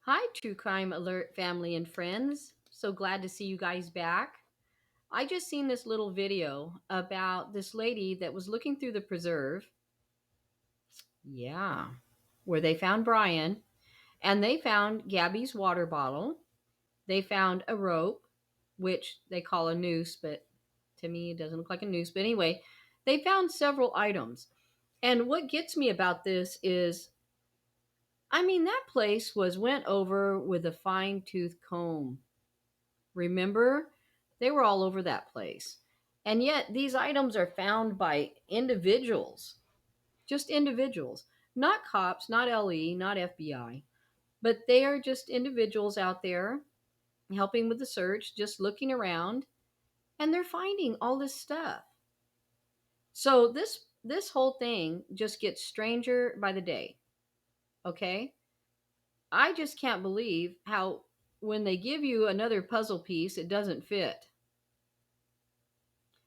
Hi, True Crime Alert family and friends. So glad to see you guys back. I just seen this little video about this lady that was looking through the preserve. Yeah, where they found Brian and they found Gabby's water bottle. They found a rope, which they call a noose, but to me it doesn't look like a noose. But anyway, they found several items. And what gets me about this is that place was went over with a fine tooth comb. Remember? They were all over that place. And yet, these items are found by individuals, just individuals, not cops, not LE, not FBI, but they are just individuals out there helping with the search, just looking around, and they're finding all this stuff. So this whole thing just gets stranger by the day. Okay? I just can't believe how when they give you another puzzle piece, it doesn't fit.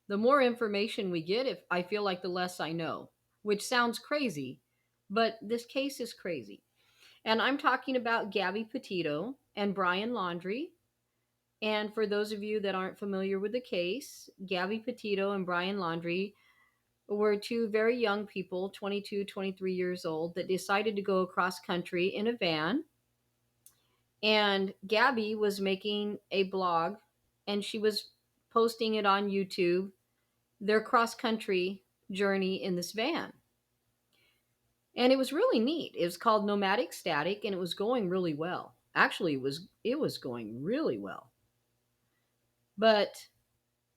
The more information we get, if I feel like the less I know, which sounds crazy, but this case is crazy. And I'm talking about Gabby Petito and Brian Laundrie. And for those of you that aren't familiar with the case, Gabby Petito and Brian Laundrie were two very young people, 22, 23 years old, that decided to go across country in a van. And Gabby was making a blog and she was posting it on YouTube, their cross country journey in this van. And it was really neat. It was called Nomadic Static and it was going really well. Actually, it was going really well. But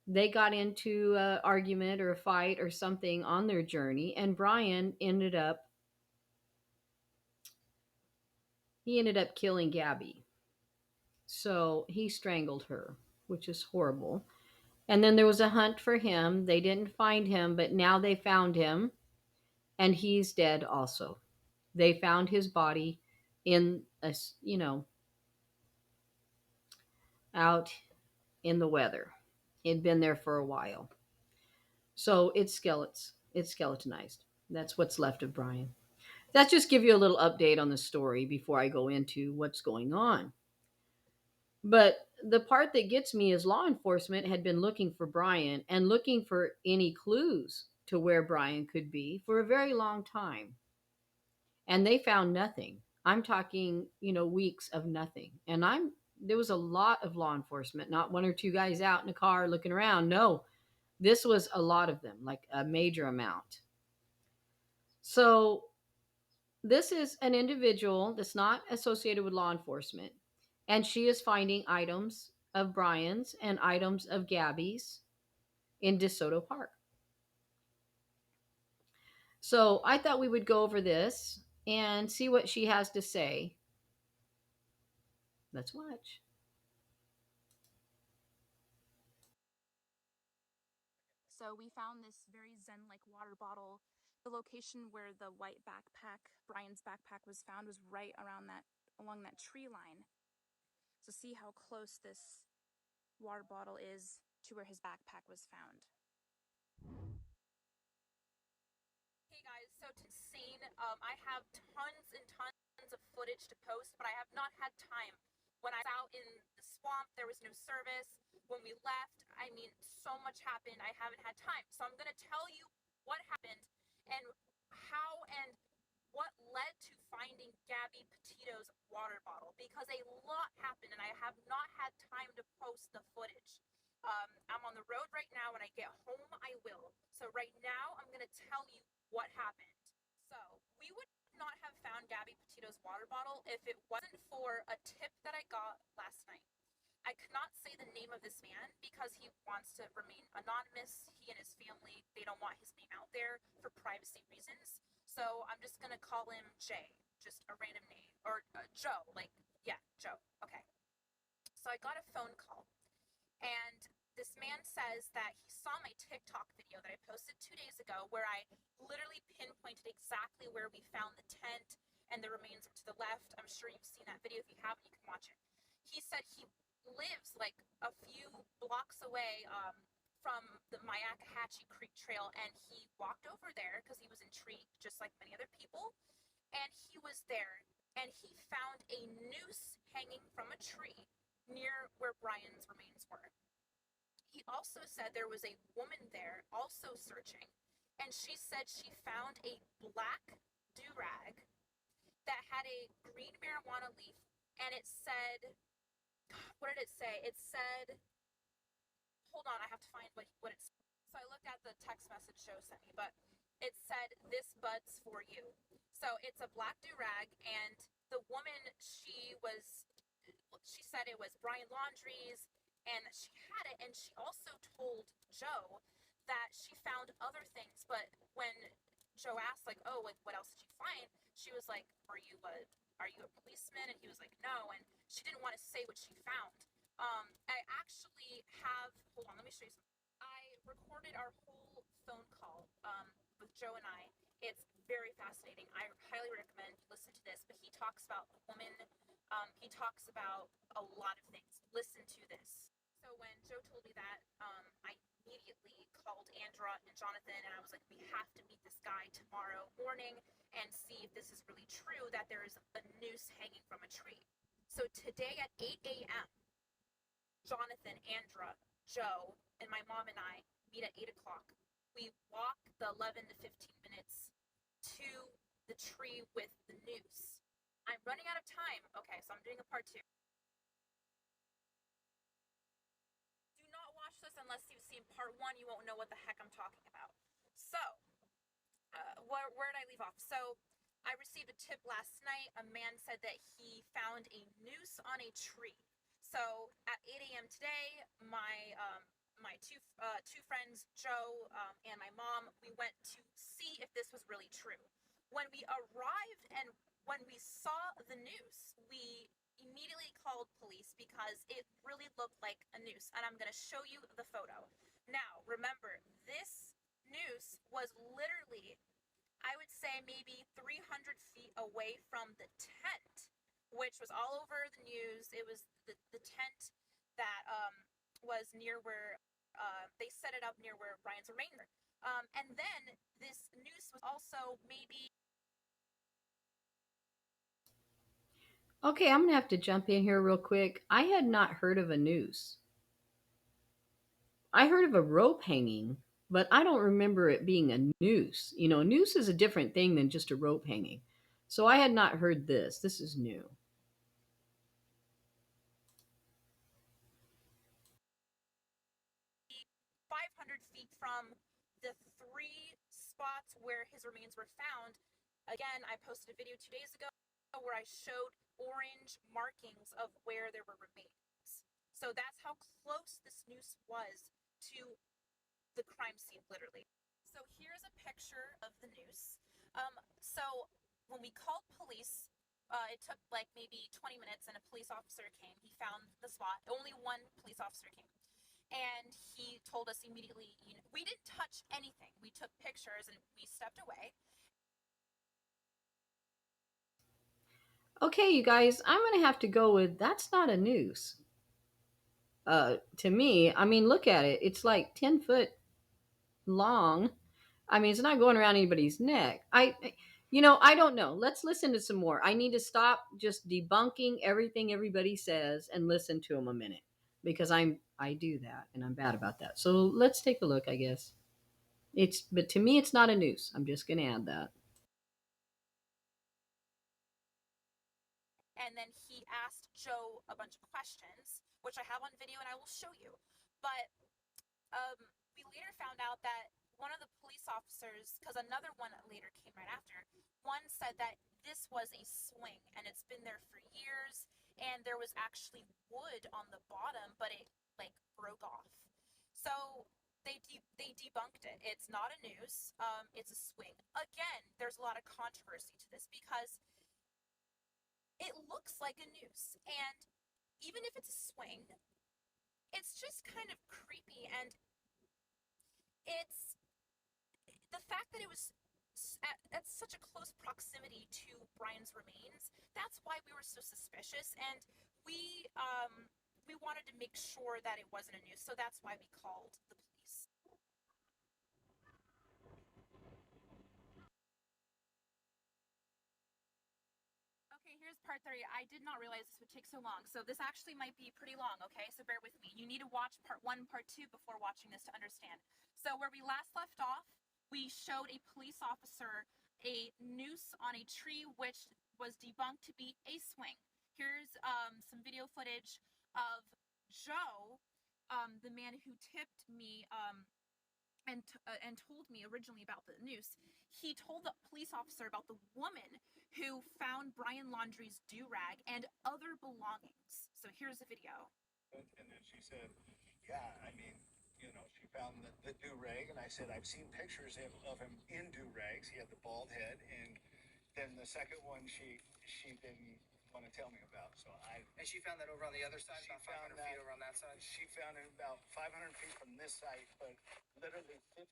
they got into an argument or a fight or something on their journey and Brian ended up killing Gabby. So he strangled her, which is horrible. And then there was a hunt for him. They didn't find him, but now they found him and he's dead also. They found his body in out in the weather. It'd been there for a while. So it's skeletonized. That's what's left of Brian. That's just give you a little update on the story before I go into what's going on. But the part that gets me is law enforcement had been looking for Brian and looking for any clues to where Brian could be for a very long time. And they found nothing. I'm talking, weeks of nothing. And there was a lot of law enforcement, not one or two guys out in a car looking around. No, this was a lot of them, like a major amount. So this is an individual that's not associated with law enforcement, and she is finding items of Brian's and items of Gabby's in DeSoto Park. So I thought we would go over this and see what she has to say. Let's watch. So we found this very zen-like water bottle. The location where the white backpack, Brian's backpack, was found was right around along that tree line. So see how close this water bottle is to where his backpack was found. Hey guys, so it's insane. I have tons and tons of footage to post, but I have not had time. When I was out in the swamp, there was no service. When we left, so much happened. I haven't had time. So I'm going to tell you what happened and how and what led to finding Gabby Petito's water bottle, because a lot happened and I have not had time to post the footage. I'm on the road right now. When I get home, I will. So right now, I'm going to tell you what happened. So we would not have found Gabby Petito's water bottle if it wasn't for a tip that I got last night. I cannot say the name of this man because he wants to remain anonymous. He and his family, they don't want his name out there for privacy reasons. So I'm just going to call him Jay, just a random name. Or Joe, Joe. Okay. So I got a phone call. And this man says that he saw my TikTok video that I posted 2 days ago where I literally pinpointed exactly where we found the tent and the remains to the left. I'm sure you've seen that video. If you haven't, you can watch it. He said he lives like a few blocks away from the Myakkahatchee Creek Trail, and he walked over there because he was intrigued, just like many other people, and he was there. and he found a noose hanging from a tree near where Brian's remains were. He also said there was a woman there also searching, and she said she found a black do-rag that had a green marijuana leaf, and it said, what did it say? It said, hold on, I have to find what it said. So I looked at the text message Joe sent me, but it said, "This bud's for you." So it's a black do-rag, and the woman, she said it was Brian Laundrie's, and she had it, and she also told Joe that she found other things, but when Joe asked, like, oh, like, what else did you find? She was like, are you a policeman? And he was like, no, and she didn't want to say what she found. I actually have, hold on, let me show you something. I recorded our whole phone call with Joe and I. It's very fascinating. I highly recommend you listen to this, but he talks about the woman. He talks about a lot of things. Listen to this. So when Joe told me that, I immediately called Andra and Jonathan, and I was like, we have to meet this guy tomorrow morning and see if this is really true, that there is a noose hanging from a tree. So today at 8 a.m., Jonathan, Andra, Joe, and my mom and I meet at 8 o'clock. We walk the 11 to 15 minutes to the tree with the noose. I'm running out of time. Okay, so I'm doing a part 2. Do not watch this unless you've seen part 1. You won't know what the heck I'm talking about. So, where did I leave off? So, I received a tip last night. A man said that he found a noose on a tree. So at 8 a.m. today, my two friends, Joe and my mom, we went to see if this was really true. When we arrived and when we saw the noose, we immediately called police because it really looked like a noose. And I'm going to show you the photo. Now, remember, this noose was literally, I would say, maybe 300 feet away from the tent, which was all over the news. It was the tent that was near where they set it up near where Brian's remains were. And then this noose was also maybe. Okay, I'm going to have to jump in here real quick. I had not heard of a noose. I heard of a rope hanging, but I don't remember it being a noose. You know, a noose is a different thing than just a rope hanging. So I had not heard this. This is new. 500 feet from the 3 spots where his remains were found. Again, I posted a video 2 days ago where I showed orange markings of where there were remains. So that's how close this noose was to the crime scene, literally. So here's a picture of the noose. So when we called police, it took like maybe 20 minutes and a police officer came. He found the spot. Only one police officer came. And he told us immediately, we didn't touch anything. We took pictures and we stepped away. Okay, you guys, I'm going to have to go with that's not a noose. To me, I mean, look at it. It's like 10 foot long. I mean, it's not going around anybody's neck. I don't know. Let's listen to some more. I need to stop just debunking everything everybody says and listen to them a minute because I do that and I'm bad about that. So let's take a look, I guess. But to me, it's not a noose. I'm just going to add that. And then he asked Joe a bunch of questions, which I have on video and I will show you. But we later found out that one of the police officers, because another one later came right after, one said that this was a swing and it's been there for years, and there was actually wood on the bottom, but it like broke off. So they debunked it. It's not a noose. It's a swing. Again, there's a lot of controversy to this because it looks like a noose, and even if it's a swing, it's just kind of creepy, and it's the fact that it was at such a close proximity to Brian's remains. That's why we were so suspicious, and we wanted to make sure that it wasn't a noose, so that's why we called the police. Okay, here's part 3. I did not realize this would take so long, so this actually might be pretty long, okay? So bear with me. You need to watch part 1 and part 2 before watching this to understand. So where we last left off, we showed a police officer a noose on a tree, which was debunked to be a swing. Here's some video footage of Joe, the man who tipped me and told me originally about the noose. He told the police officer about the woman who found Brian Laundrie's do-rag and other belongings. So here's the video. And then she said, yeah, I mean, you know, she found the do-rag, and I said, I've seen pictures of him in do-rags. He had the bald head, and then the second one she didn't want to tell me about. So And she found that over on the other side, about 500 feet over on that side? She found it about 500 feet from this site, but literally 15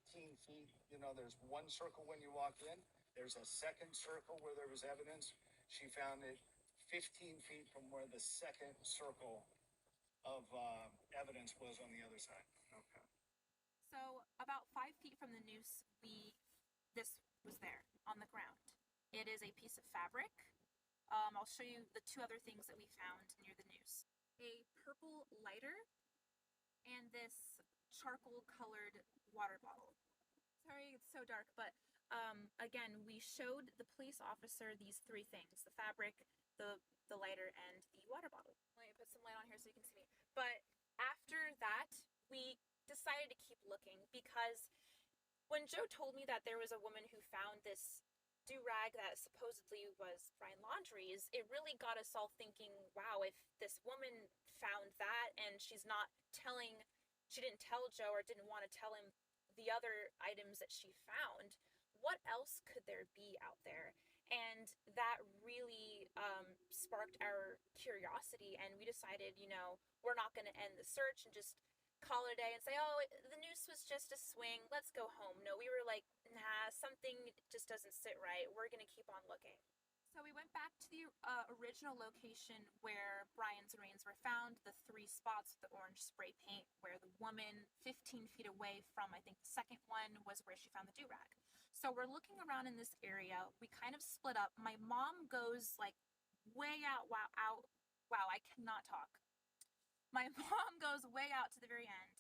feet. You know, there's one circle when you walk in. There's a second circle where there was evidence. She found it 15 feet from where the second circle of evidence was on the other side. Okay. So about 5 feet from the noose, this was there on the ground. It is a piece of fabric. I'll show you the 2 other things that we found near the noose. A purple lighter and this charcoal colored water bottle. Sorry, it's so dark, but again, we showed the police officer these 3 things: the fabric, the lighter, and the water bottle. Let me put some light on here so you can see me. But after that, we decided to keep looking, because when Joe told me that there was a woman who found this do-rag that supposedly was Brian Laundrie's, it really got us all thinking, wow, if this woman found that and she didn't tell Joe or didn't want to tell him the other items that she found, what else could there be out there? And that really sparked our curiosity, and we decided, you know, we're not going to end the search and just call it a day and say, oh, the noose was just a swing, let's go home. No, we were like, nah, something just doesn't sit right, we're gonna keep on looking. So we went back to the original location where Brian's remains were found, the 3 spots with the orange spray paint, where the woman 15 feet away from, I think, the second one was where she found the do-rag. So we're looking around in this area. We kind of split up. My mom goes like way out, wow, I cannot talk. My mom goes way out to the very end,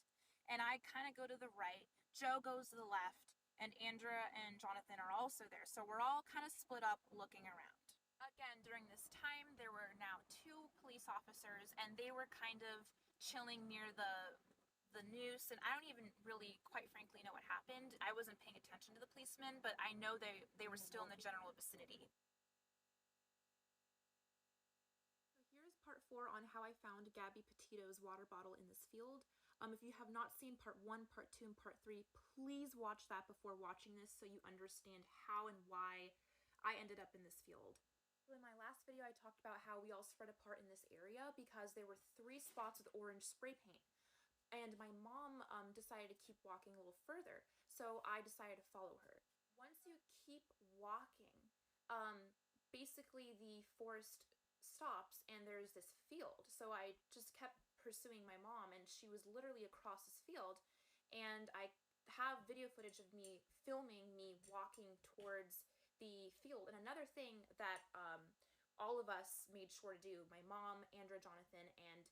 and I kind of go to the right. Joe goes to the left, and Andrea and Jonathan are also there. So we're all kind of split up looking around. Again, during this time, there were now 2 police officers, and they were kind of chilling near the noose, and I don't even really, quite frankly, know what happened. I wasn't paying attention to the policemen, but I know they were still in the general vicinity. Here's part 4 on how I found Gabby Petito's water bottle in this field. If you have not seen part 1, part 2, and part 3, please watch that before watching this so you understand how and why I ended up in this field. So in my last video, I talked about how we all spread apart in this area because there were 3 spots with orange spray paint. And my mom decided to keep walking a little further, so I decided to follow her. Once you keep walking, basically the forest stops and there's this field. So I just kept pursuing my mom, and she was literally across this field, and I have video footage of me filming me walking towards the field. And another thing that all of us made sure to do, my mom, Andrea, Jonathan, and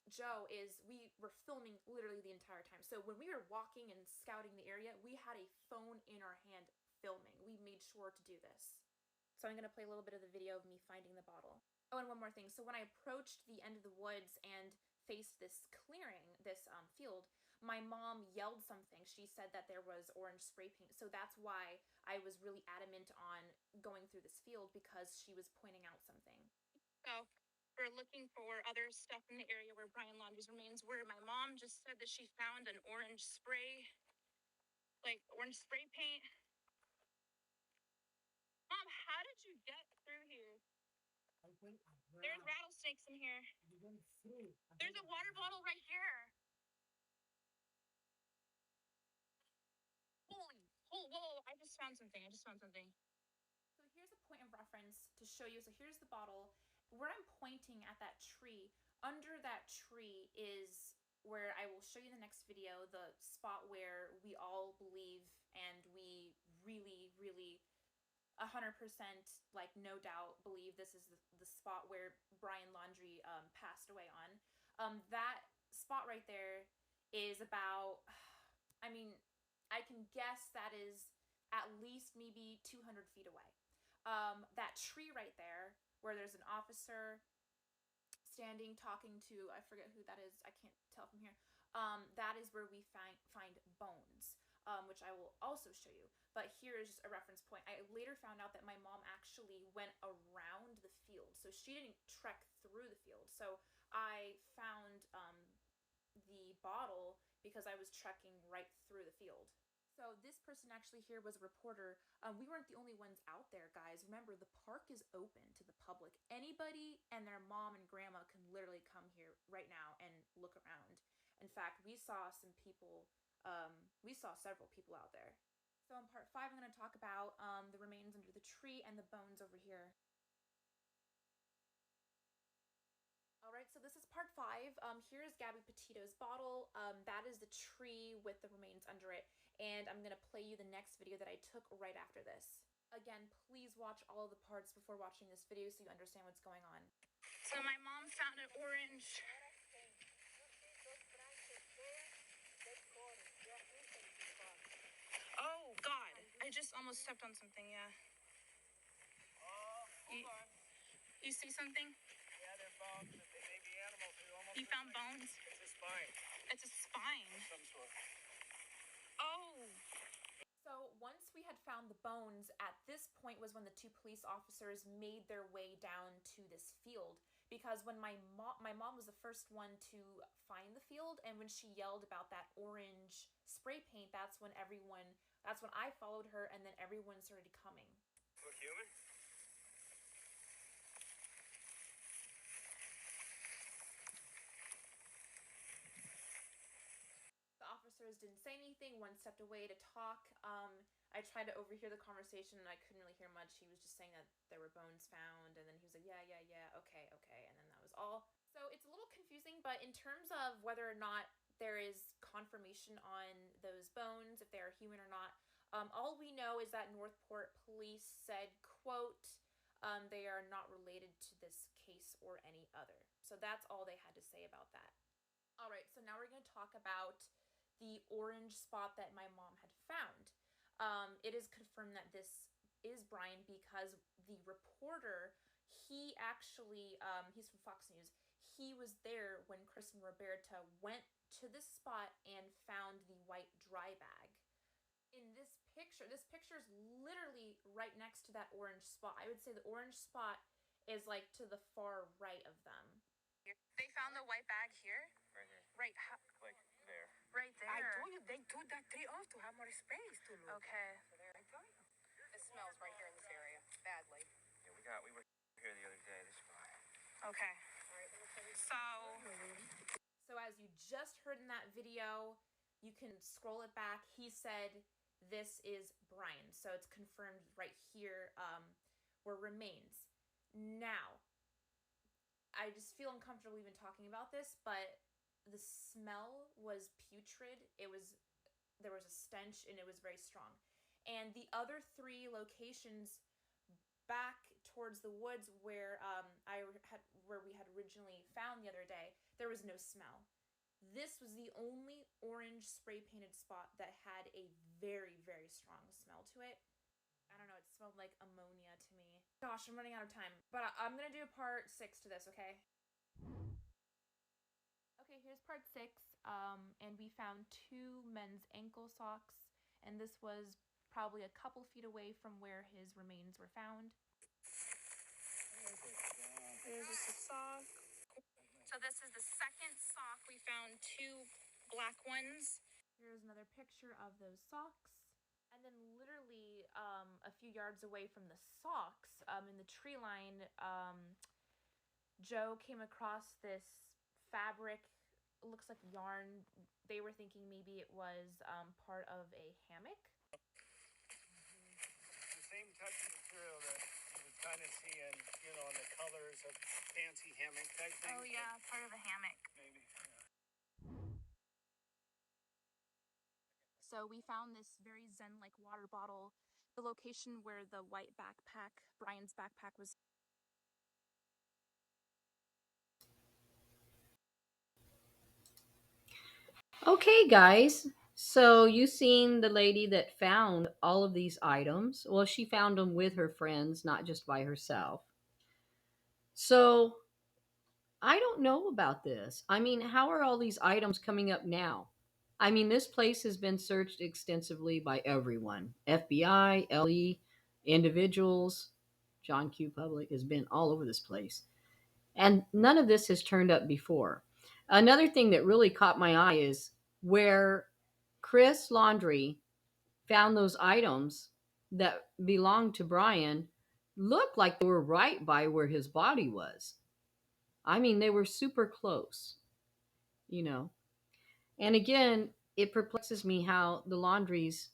Joe, is we were filming literally the entire time. So when we were walking and scouting the area, we had a phone in our hand filming. We made sure to do this. So I'm going to play a little bit of the video of me finding the bottle. Oh, and one more thing. So when I approached the end of the woods and faced this clearing, this field, my mom yelled something. She said that there was orange spray paint. So that's why I was really adamant on going through this field, because she was pointing out something. So we're looking for other stuff in the area where Brian Laundrie's remains were. My mom just said that she found an orange spray paint. Mom, how did you get through here? There's rattlesnakes in here. There's a water bottle right here. Whoa, I just found something. So here's a point of reference to show you. So here's the bottle. Where I'm pointing at that tree, under that tree is where I will show you in the next video, the spot where we all believe and we really, really 100%, like, no doubt believe this is the spot where Brian Laundrie passed away on. That spot right there is about, I mean, I can guess that is at least maybe 200 feet away. That tree right there, where there's an officer standing talking to, I forget who that is, I can't tell from here, that is where we find bones, which I will also show you. But here is just a reference point. I later found out that my mom actually went around the field, so she didn't trek through the field. So I found the bottle because I was trekking right through the field. So this person actually here was a reporter. We weren't the only ones out there, guys. Remember, the park is open to the public. Anybody and their mom and grandma can literally come here right now and look around. In fact, we saw some people, we saw several people out there. So in part 5, I'm going to talk about the remains under the tree and the bones over here. Alright, so this is part 5. Here's Gabby Petito's bottle. That is the tree with the remains under it. And I'm going to play you the next video that I took right after this. Again, please watch all of the parts before watching this video so you understand what's going on. So my mom found an orange. Oh, God. I just almost stepped on something, yeah. Hold on. You see something? Yeah, they're bones. They may be animals. They almost You found bones? It's a spine. It's a spine. Some sort. Oh. So once we had found the bones, at this point was when the 2 police officers made their way down to this field. Because when my mom was the first one to find the field, and when she yelled about that orange spray paint, that's when I followed her, and then everyone started coming. Look human? The officers didn't say anything. One stepped away to talk. I tried to overhear the conversation and I couldn't really hear much. He was just saying that there were bones found, and then he was like, yeah, okay, and then that was all. So it's a little confusing, but in terms of whether or not there is confirmation on those bones, if they are human or not, all we know is that Northport police said, quote, they are not related to this case or any other. So that's all they had to say about that. All right, so now we're going to talk about the orange spot that my mom had found. It is confirmed that this is Brian because the reporter, he actually, he's from Fox News, he was there when Kristen Roberta went to this spot and found the white dry bag. In this picture is literally right next to that orange spot. I would say the orange spot is like to the far right of them. They found the white bag here? Right here. Right, Like there. right there. I told you they took that tree off to have more space to look. Okay. I told you. It smells right here in this area, badly. Yeah, we were here the other day. This spot. Okay. All right, let me tell you. So as you just heard in that video, you can scroll it back. He said this is Brian. So it's confirmed right here where remains. Now, I just feel uncomfortable even talking about this, but the smell was putrid. There was a stench and it was very strong. And the other 3 locations back towards the woods where where we had originally found the other day, there was no smell. This was the only orange spray painted spot that had a very, very strong smell to it. I don't know, it smelled like ammonia to me. Gosh, I'm running out of time. But I'm gonna do a part 6 to this, okay? Okay, here's part 6. And we found 2 men's ankle socks. And this was probably a couple feet away from where his remains were found. There's just a sock. So this is the second sock. We found 2 black ones. Here's another picture of those socks. And then literally a few yards away from the socks, in the tree line, Joe came across this fabric, looks like yarn. They were thinking maybe it was part of a hammock. It's the same type of material that you would kind of see in, in the colors of fancy hammock type things. Oh yeah, part of a hammock. Maybe, yeah. So we found this very zen-like water bottle the location where the white backpack, Brian's backpack, was. Okay, guys. So you seen the lady that found all of these items? Well, she found them with her friends, not just by herself. So I don't know about this. I mean, how are all these items coming up now? I mean, this place has been searched extensively by everyone: FBI, LE, individuals. John Q. Public has been all over this place. And none of this has turned up before. Another thing that really caught my eye is where Chris Laundrie found those items that belonged to Brian looked like they were right by where his body was. I mean, they were super close, you know. And again, it perplexes me how the Laundries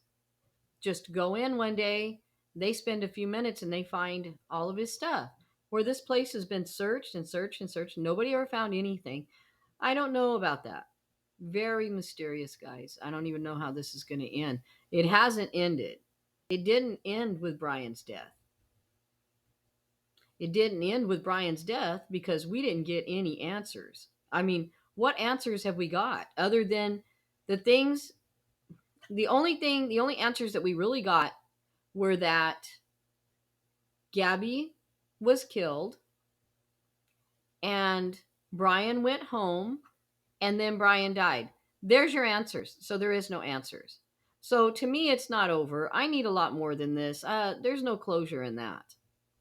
just go in one day, they spend a few minutes, and they find all of his stuff. Where this place has been searched and searched and searched, nobody ever found anything. I don't know about that. Very mysterious, guys. I don't even know how this is going to end. It hasn't ended. It didn't end with Brian's death. It didn't end with Brian's death because we didn't get any answers. I mean, what answers have we got other than the things? The only answers that we really got were that Gabby was killed and Brian went home and then Brian died. There's your answers. So there is no answers. So to me, it's not over. I need a lot more than this. There's no closure in that.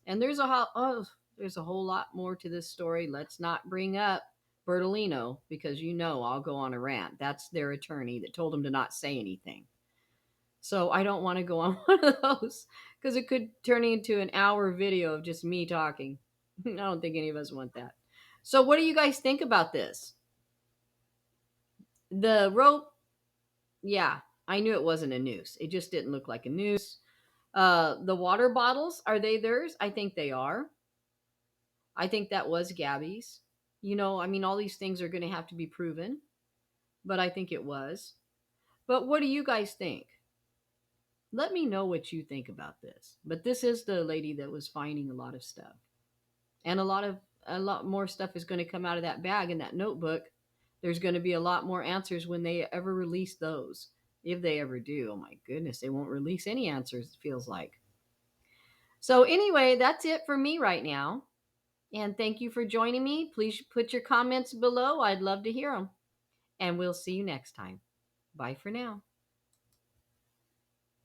And there's a whole lot more to this story. Let's not bring up Bertolino because I'll go on a rant. That's their attorney that told him to not say anything. So I don't want to go on one of those because it could turn into an hour video of just me talking. I don't think any of us want that. So what do you guys think about this? The rope, yeah, I knew it wasn't a noose. It just didn't look like a noose. The water bottles, are they theirs? I think they are. I think that was Gabby's. I mean, all these things are going to have to be proven, but I think it was. But what do you guys think? Let me know what you think about this. But this is the lady that was finding a lot of stuff. And a lot more stuff is going to come out of that bag and that notebook. There's going to be a lot more answers when they ever release those. If they ever do. Oh my goodness, they won't release any answers, it feels like. So anyway, that's it for me right now. And thank you for joining me. Please put your comments below. I'd love to hear them. And we'll see you next time. Bye for now.